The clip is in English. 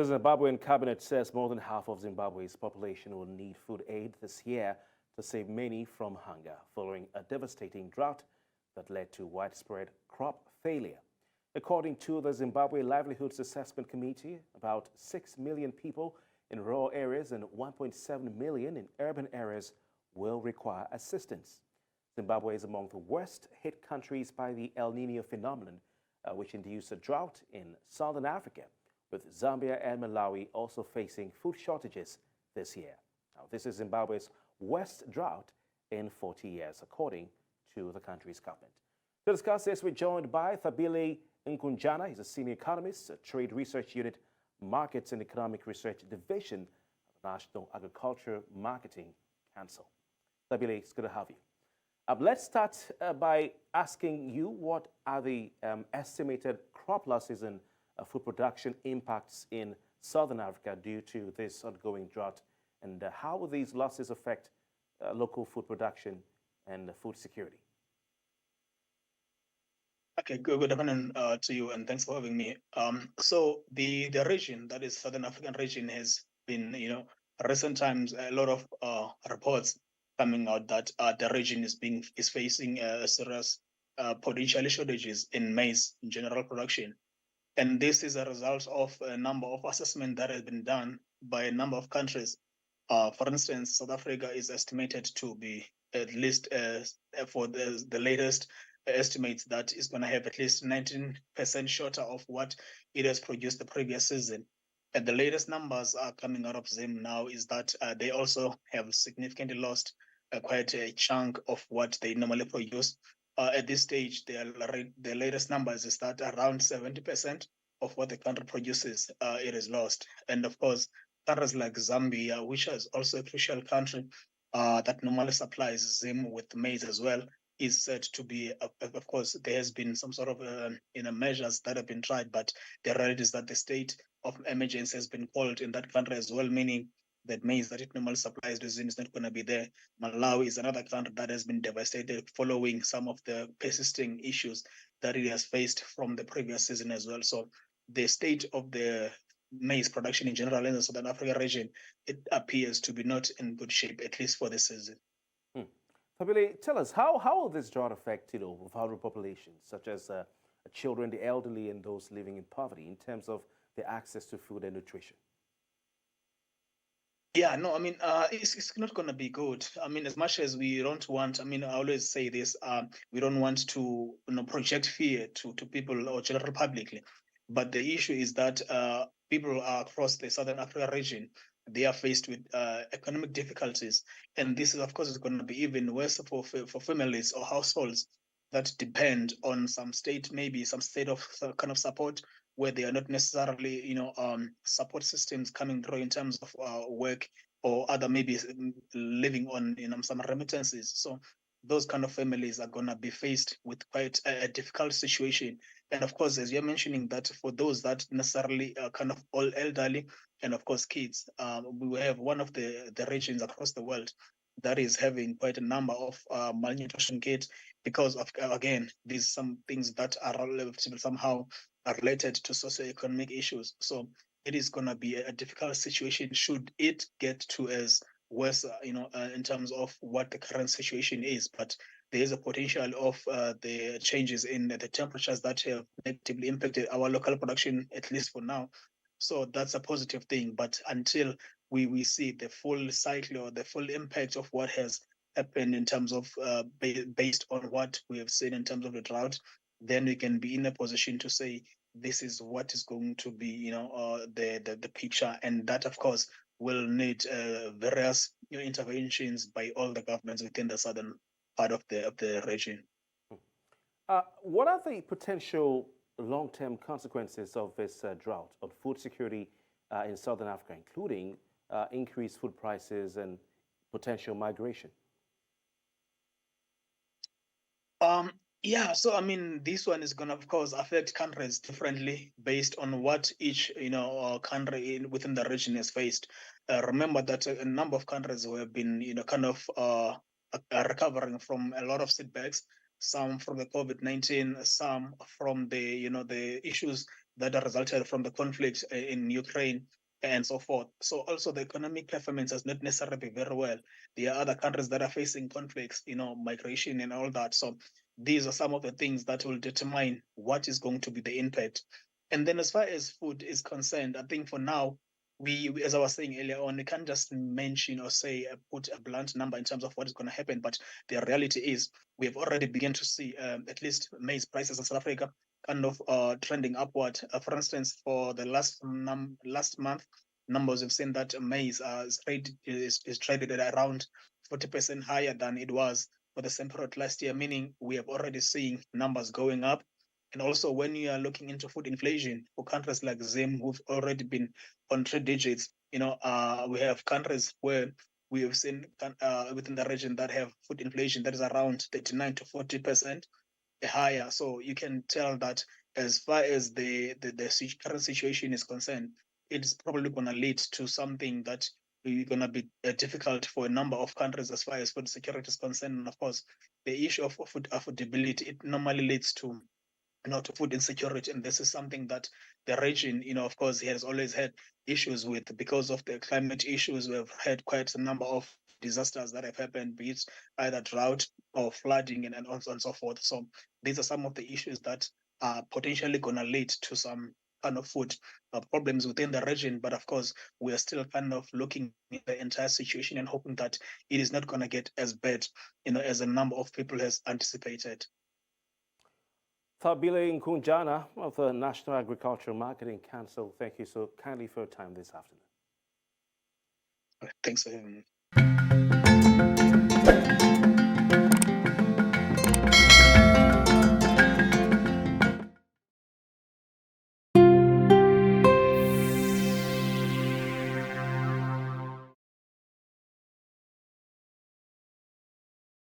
The Zimbabwean cabinet says more than half of Zimbabwe's population will need food aid this year to save many from hunger following a devastating drought that led to widespread crop failure. According to the Zimbabwe Livelihoods Assessment Committee, about 6 million people in rural areas and 1.7 million in urban areas will require assistance. Zimbabwe is among the worst hit countries by the El Niño phenomenon, which induced a drought in southern Africa, with Zambia and Malawi also facing food shortages this year. Now, this is Zimbabwe's worst drought in 40 years, according to the country's government. To discuss this, we're joined by Thabile Nkunjana. He's a senior economist at Trade Research Unit, Markets and Economic Research Division of the National Agriculture Marketing Council. Thabile, it's good to have you. Let's start by asking you, what are the estimated crop losses and food production impacts in southern Africa due to this ongoing drought, and how will these losses affect local food production and food security? Okay, good afternoon to you, and thanks for having me. So the region, that is Southern African region, has been, recent times a lot of reports coming out that the region is facing serious potential shortages in maize in general production, and this is a result of a number of assessments that have been done by a number of countries. For instance, South Africa is estimated to be at least for the latest estimates that is going to have at least 19% shorter of what it has produced the previous season. And the latest numbers are coming out of Zim now is that they also have significantly lost quite a chunk of what they normally produce. At this stage, the latest numbers is that around 70% of what the country produces, it is lost. And of course, countries like Zambia, which is also a crucial country that normally supplies Zim with maize as well, is said to be, of course, there has been some sort of measures that have been tried, but the reality is that the state of emergency has been called in that country as well, meaning that maize that it normally supplies to Zim is not going to be there. Malawi is another country that has been devastated following some of the persisting issues that it has faced from the previous season as well. So the state of the maize production in general in the Southern Africa region, it appears to be not in good shape, at least for this season. Thabile, tell us, how will this drought affect, vulnerable populations, such as children, the elderly, and those living in poverty, in terms of their access to food and nutrition? Yeah, no, I mean, it's not going to be good. I mean, as much as we don't want, I mean, I always say this, we don't want to project fear to people or general publicly. But the issue is that people across the Southern Africa region, they are faced with economic difficulties. And this is, of course, is going to be even worse for families or households that depend on some state of kind of support, where they are not necessarily, support systems coming through in terms of work or other maybe living on, some remittances. So those kind of families are going to be faced with quite a difficult situation. And of course, as you're mentioning, that for those that necessarily are kind of all elderly and of course kids, we have one of the regions across the world that is having quite a number of malnutrition kids because of, again, these some things that are somehow are related to socioeconomic issues. So it is going to be a difficult situation should it get to as worse, in terms of what the current situation is. But there is a potential of the changes in the temperatures that have negatively impacted our local production, at least for now. So that's a positive thing. But until we see the full cycle or the full impact of what has happened in terms of based on what we have seen in terms of the drought, then we can be in a position to say this is what is going to be, the picture, and that of course will need various interventions by all the governments within the southern part of the region. What are the potential long-term consequences of this drought on food security in southern Africa, including increased food prices and potential migration? Yeah, so I mean, this one is going to, of course, affect countries differently based on what each, country within the region has faced. Remember that a number of countries who have been, kind of recovering from a lot of setbacks, some from the COVID-19, some from the, the issues that are resulted from the conflict in Ukraine and so forth. So also the economic performance has not necessarily been very well. There are other countries that are facing conflicts, migration and all that. So these are some of the things that will determine what is going to be the impact. And then as far as food is concerned, I think for now, we as I was saying earlier on, we can't just mention or say put a blunt number in terms of what is going to happen. But the reality is we have already begun to see at least maize prices in South Africa kind of trending upward. For instance, for the last month, numbers have seen that maize is traded at around 40% higher than it was for the same period last year, meaning we have already seen numbers going up. And also, when you are looking into food inflation for countries like Zim, who've already been on 3 digits, we have countries where we have seen within the region that have food inflation that is around 39 to 40% higher. So you can tell that as far as the current situation is concerned, it's probably going to lead to something that is going to be difficult for a number of countries as far as food security is concerned. And of course, the issue of food affordability, it normally leads to to food insecurity. And this is something that the region, of course, has always had issues with because of the climate issues. We've had quite a number of disasters that have happened, be it either drought or flooding and so on and so forth. So these are some of the issues that are potentially going to lead to some kind of food problems within the region. But of course, we are still kind of looking at the entire situation and hoping that it is not going to get as bad, as a number of people has anticipated. Thabile Nkunjana of the National Agricultural Marketing Council, thank you so kindly for your time this afternoon. Thanks for having me.